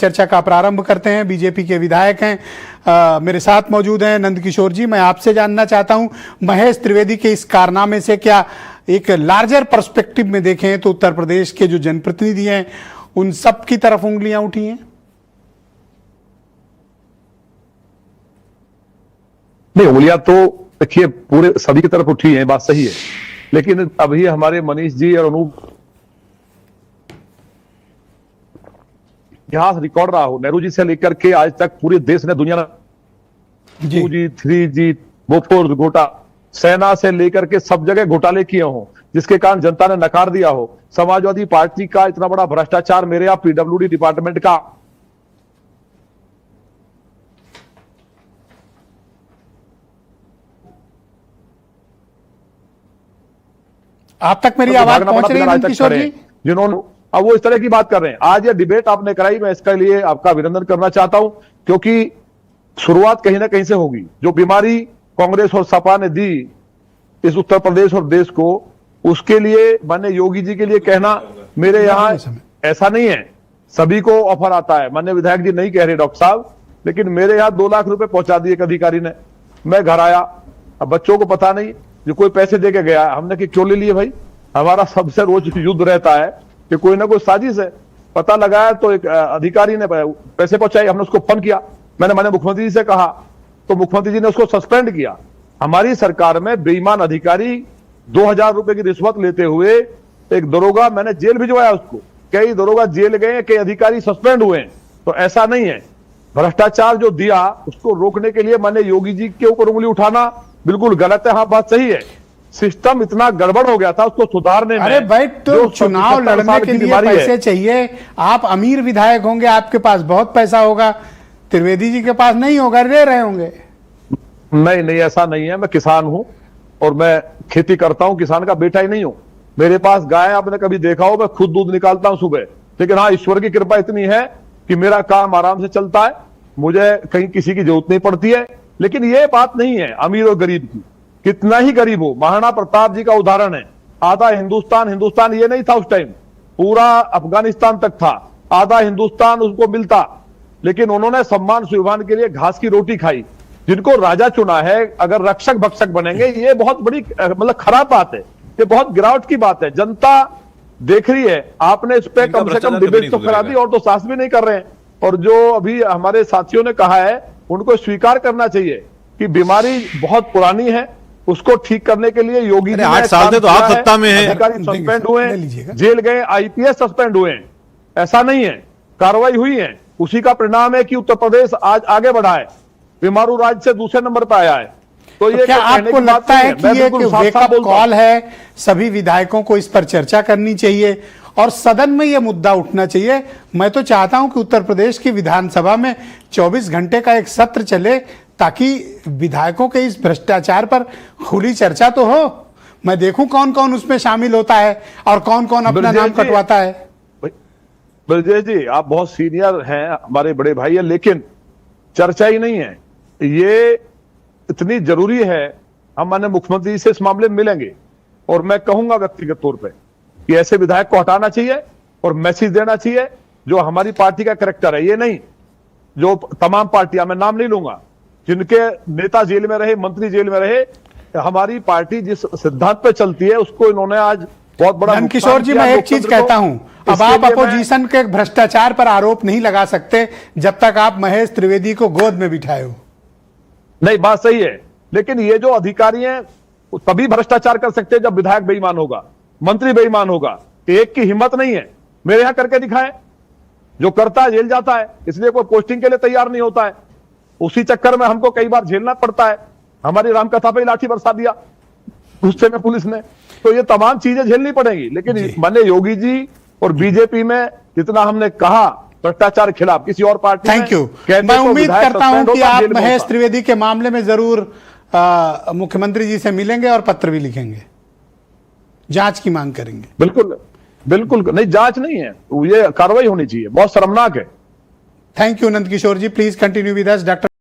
चर्चा का प्रारंभ करते हैं। बीजेपी के विधायक हैं, मेरे साथ मौजूद हैं नंदकिशोर जी। मैं आपसे जानना चाहता हूं, महेश त्रिवेदी के इस कारनामे से क्या एक लार्जर पर्सपेक्टिव में देखें तो उत्तर प्रदेश के जो जनप्रतिनिधि हैं उन सब की तरफ उंगलियां उठी हैं? नहीं, उंगलियां तो देखिए पूरे सभी की तरफ उठी है, बात सही है। लेकिन अभी हमारे मनीष जी और अनूप इतिहास रिकॉर्ड रहा हो, नेहरू जी से लेकर के आज तक पूरे देश ने दुनिया 2G 3G बोफोर्स घोटा, सेना से लेकर के सब जगह घोटाले किए हों, जिसके कारण जनता ने नकार दिया हो। समाजवादी पार्टी का इतना बड़ा भ्रष्टाचार मेरे यहाँ PWD डिपार्टमेंट का आप तक मेरी आवाज पहुंच रही है नंदकिशोर जी? जिन्होंने अब वो इस तरह की बात कर रहे हैं। आज ये डिबेट आपने कराई, मैं इसके लिए आपका अभिनंदन करना चाहता हूं, क्योंकि शुरुआत कहीं ना कहीं से होगी। जो बीमारी कांग्रेस और सपा ने दी इस उत्तर प्रदेश और देश को, उसके लिए माननीय योगी जी के लिए कहना, मेरे यहाँ ऐसा नहीं है सभी को ऑफर आता है। माननीय विधायक जी नहीं कह रहे डॉक्टर साहब, लेकिन मेरे यहाँ 2 लाख रुपए पहुंचा दिए एक अधिकारी ने। मैं घर आया, अब बच्चों को पता नहीं, जो कोई पैसे दे के गया, हमने कि क्यों ले लिए भाई? हमारा सबसे रोज युद्ध रहता है कि कोई ना कोई साजिश है। पता लगाया तो एक अधिकारी ने पैसे पहुंचाए, हमने उसको फोन किया, मैंने मुख्यमंत्री जी से कहा, तो मुख्यमंत्री जी ने उसको सस्पेंड किया। हमारी सरकार में बेईमान अधिकारी 2000 रुपए की रिश्वत लेते हुए एक दरोगा, मैंने जेल भिजवाया उसको। कई दरोगा जेल गए, कई अधिकारी सस्पेंड हुए। तो ऐसा नहीं है। भ्रष्टाचार जो दिया उसको रोकने के लिए माननीय योगी जी के ऊपर उंगली उठाना बिल्कुल गलत है। हाँ, बात सही है, सिस्टम इतना गड़बड़ हो गया था, उसको सुधारने में। अरे भाई, तो चुनाव लड़ने के लिए पैसे चाहिए। आप अमीर विधायक होंगे, आपके पास बहुत पैसा होगा, त्रिवेदी जी के पास नहीं होगा, ले रहे होंगे। नहीं, ऐसा नहीं है। मैं किसान हूं और मैं खेती करता हूं, किसान का बेटा ही नहीं हूं। मेरे पास गाय आपने कभी देखा हो, मैं खुद दूध निकालता हूं सुबह। लेकिन हाँ, ईश्वर की कृपा इतनी है कि मेरा काम आराम से चलता है, मुझे कहीं किसी की जरूरत नहीं पड़ती है। लेकिन ये बात नहीं है अमीर और गरीब की, कितना ही गरीब हो। महाराणा प्रताप जी का उदाहरण है। आधा हिंदुस्तान ये नहीं था उस टाइम, पूरा अफगानिस्तान तक था, आधा हिंदुस्तान उसको मिलता, लेकिन उन्होंने सम्मान सुविधान के लिए घास की रोटी खाई। जिनको राजा चुना है, अगर रक्षक भक्षक बनेंगे, ये बहुत बड़ी मतलब खराब बात है, ये बहुत गिरावट की बात है। जनता देख रही है, आपने इस पे कम से कम डिबेट तो करा दी और तो साहस भी नहीं कर रहे हैं। और जो अभी हमारे साथियों ने कहा है, उनको स्वीकार करना चाहिए कि बीमारी बहुत पुरानी है, उसको ठीक करने के लिए योगी जी 8 साल से तो आप सत्ता में हैं, अधिकारी सस्पेंड हुए, जेल गए, IPS सस्पेंड हुए। ऐसा नहीं है, कार्रवाई हुई है। उसी का परिणाम है कि उत्तर प्रदेश आज आगे बढ़ा है, बीमारू राज्य से दूसरे नंबर पर आया है। तो ये क्या आपको लगता है कि ये वेकअप कॉल है, सभी विधायकों को इस पर चर्चा करनी चाहिए और सदन में यह मुद्दा उठना चाहिए? मैं तो चाहता हूं कि उत्तर प्रदेश की विधानसभा में 24 घंटे का एक सत्र चले, ताकि विधायकों के इस भ्रष्टाचार पर खुली चर्चा तो हो। मैं देखूं कौन कौन उसमें शामिल होता है और कौन कौन अपना नाम कटवाता है। ब्रजेश जी, आप बहुत सीनियर हैं, हमारे बड़े भाई हैं, लेकिन चर्चा ही नहीं है। ये इतनी जरूरी है। हम माननीय मुख्यमंत्री से इस मामले में मिलेंगे और मैं कहूंगा व्यक्तिगत तौर पे कि ऐसे विधायक को हटाना चाहिए और मैसेज देना चाहिए जो हमारी पार्टी का कैरेक्टर है। ये नहीं जो तमाम पार्टियां, मैं नाम नहीं लूंगा, जिनके नेता जेल में रहे, मंत्री जेल में रहे, हमारी पार्टी जिस सिद्धांत पे चलती है उसको इन्होंने आज बहुत बड़ा। नंदकिशोर जी, मैं एक चीज कहता हूं, अब आप अपोजिशन के भ्रष्टाचार पर आरोप नहीं लगा सकते जब तक आप महेश त्रिवेदी को गोद में बिठाए हो। नहीं, बात सही है, लेकिन ये जो अधिकारी हैं तभी भ्रष्टाचार कर सकते हैं जब विधायक बेईमान होगा, मंत्री बेईमान होगा। एक की हिम्मत नहीं है, मेरे यहां करके दिखाएं। जो करता है जेल जाता है, इसलिए कोई पोस्टिंग के लिए तैयार नहीं होता है। उसी चक्कर में हमको कई बार झेलना पड़ता है। हमारी रामकथा पे लाठी बरसा दिया गुस्से में पुलिस ने। तो ये तमाम चीजें झेलनी पड़ेंगी। लेकिन माननीय योगी जी और बीजेपी में जितना हमने कहा भ्रष्टाचार के खिलाफ, किसी और पार्टी थैंक यू। मैं उम्मीद करता हूं कि आप महेश त्रिवेदी के मामले में जरूर मुख्यमंत्री जी से मिलेंगे और पत्र भी लिखेंगे, जांच की मांग करेंगे। बिल्कुल नहीं, जांच नहीं है, ये कार्रवाई होनी चाहिए। बहुत शर्मनाक है। Thank you Nandkishore ji, please continue with us. Doctor